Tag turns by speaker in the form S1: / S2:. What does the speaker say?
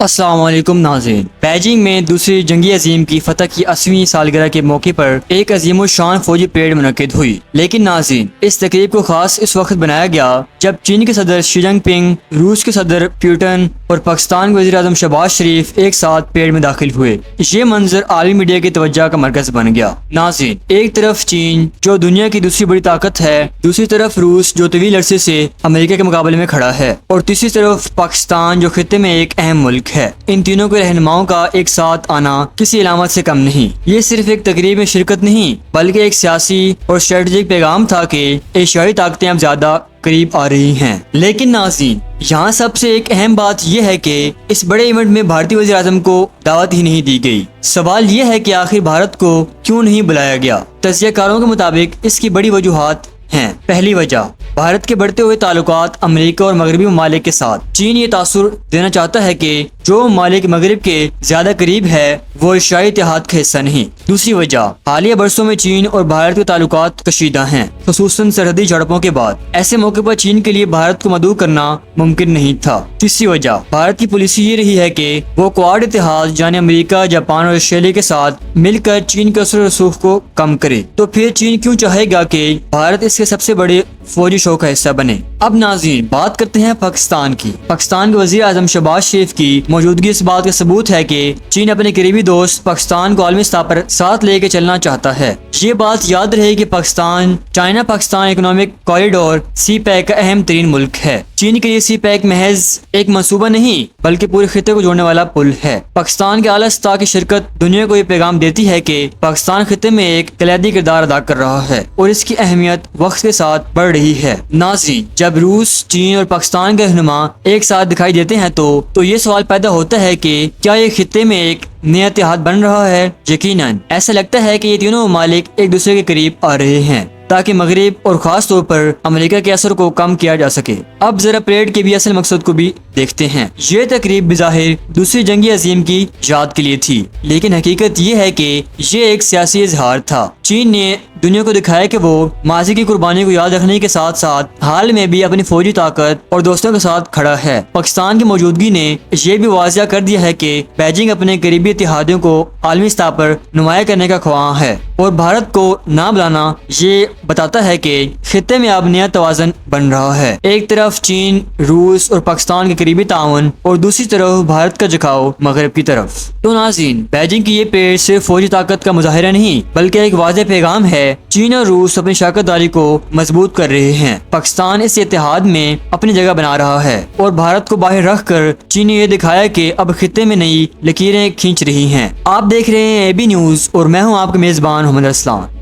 S1: السلام علیکم ناظرین، بیجنگ میں دوسری جنگی عظیم کی فتح کی 80ویں سالگرہ کے موقع پر ایک عظیم الشان فوجی پریڈ منعقد ہوئی۔ لیکن ناظرین، اس تقریب کو خاص اس وقت بنایا گیا جب چین کے صدر شی جن پنگ، روس کے صدر پیوٹن اور پاکستان کے وزیر اعظم شہباز شریف ایک ساتھ پریڈ میں داخل ہوئے۔ یہ منظر عالمی میڈیا کی توجہ کا مرکز بن گیا۔ ناظرین، ایک طرف چین جو دنیا کی دوسری بڑی طاقت ہے، دوسری طرف روس جو طویل عرصے سے امریکہ کے مقابلے میں کھڑا ہے، اور تیسری طرف پاکستان جو خطے میں ایک اہم ملک ہے۔ ان تینوں کے رہنماؤں کا ایک ساتھ آنا کسی علامت سے کم نہیں۔ یہ صرف ایک تقریب میں شرکت نہیں بلکہ ایک سیاسی اور اسٹریٹجک پیغام تھا کہ ایشیائی طاقتیں اب زیادہ قریب آ رہی ہیں۔ لیکن ناظرین، یہاں سب سے ایک اہم بات یہ ہے کہ اس بڑے ایونٹ میں بھارتی وزیر اعظم کو دعوت ہی نہیں دی گئی۔ سوال یہ ہے کہ آخر بھارت کو کیوں نہیں بلایا گیا؟ تجزیہ کاروں کے مطابق اس کی بڑی وجوہات ہیں۔ پہلی وجہ، بھارت کے بڑھتے ہوئے تعلقات امریکہ اور مغربی ممالک کے ساتھ۔ چین یہ تاثر دینا چاہتا ہے کہ جو ممالک مغرب کے زیادہ قریب ہے وہ ایشیائی اتحاد کا حصہ نہیں۔ دوسری وجہ، حالیہ برسوں میں چین اور بھارت کے تعلقات کشیدہ ہیں، خصوصاً سرحدی جھڑپوں کے بعد۔ ایسے موقع پر چین کے لیے بھارت کو مدعو کرنا ممکن نہیں تھا۔ تیسری وجہ، بھارت کی پالیسی یہ رہی ہے کہ وہ کوآڈ اتحاد یعنی امریکہ، جاپان اور آسٹریلیا کے ساتھ مل کر چین کے اثر و رسوخ کو کم کرے۔ تو پھر چین کیوں چاہے گا کہ بھارت اس کے سب سے بڑے فوجی شو کا حصہ بنے؟ اب ناظرین، بات کرتے ہیں پاکستان کی۔ پاکستان کے وزیر اعظم شہباز شریف کی موجودگی اس بات کا ثبوت ہے کہ چین اپنے قریبی دوست پاکستان کو عالمی سطح پر ساتھ لے کے چلنا چاہتا ہے۔ یہ بات یاد رہے کہ Pakistan China Pakistan economic corridor CPEC کا اہم ترین ملک ہے۔ چین کے لیے سی پیک محض ایک منصوبہ نہیں بلکہ پورے خطے کو جوڑنے والا پل ہے۔ پاکستان کے اعلیٰ سطح کی شرکت دنیا کو یہ پیغام دیتی ہے کہ پاکستان خطے میں ایک کلیدی کردار ادا کر رہا ہے اور اس کی اہمیت وقت کے ساتھ بڑھ رہی ہے۔ ناظرین، جب روس، چین اور پاکستان کے رہنما ایک ساتھ دکھائی دیتے ہیں تو یہ سوال پیدا ہوتا ہے کہ کیا یہ خطے میں ایک نیا اتحاد بن رہا ہے؟ یقیناً ایسا لگتا ہے کہ یہ تینوں ممالک ایک دوسرے کے قریب آ رہے ہیں تاکہ مغرب اور خاص طور پر امریکہ کے اثر کو کم کیا جا سکے۔ اب ذرا پریڈ کے بھی اصل مقصد کو بھی دیکھتے ہیں۔ یہ تقریب بظاہر دوسری جنگی عظیم کی یاد کے لیے تھی، لیکن حقیقت یہ ہے کہ یہ ایک سیاسی اظہار تھا۔ چین نے دنیا کو دکھایا کہ وہ ماضی کی قربانی کو یاد رکھنے کے ساتھ ساتھ حال میں بھی اپنی فوجی طاقت اور دوستوں کے ساتھ کھڑا ہے۔ پاکستان کی موجودگی نے یہ بھی واضح کر دیا ہے کہ بیجنگ اپنے قریبی اتحادیوں کو عالمی سطح پر نمایاں کرنے کا خواہاں ہے، اور بھارت کو نہ بلانا یہ بتاتا ہے کہ خطے میں اب نیا توازن بن رہا ہے۔ ایک طرف چین، روس اور پاکستان کے قریبی تعاون، اور دوسری طرف بھارت کا جھکاؤ مغرب کی طرف۔ تو ناظرین، بیجنگ کی یہ پریڈ صرف فوجی طاقت کا مظاہرہ نہیں بلکہ ایک واضح پیغام ہے۔ چین اور روس اپنی شراکت داری کو مضبوط کر رہے ہیں، پاکستان اس اتحاد میں اپنی جگہ بنا رہا ہے، اور بھارت کو باہر رکھ کر چین نے یہ دکھایا کہ اب خطے میں نئی لکیریں کھینچ رہی ہیں۔ آپ دیکھ رہے ہیں اے بی نیوز اور میں ہوں آپ کا میزبان محمد اسلام۔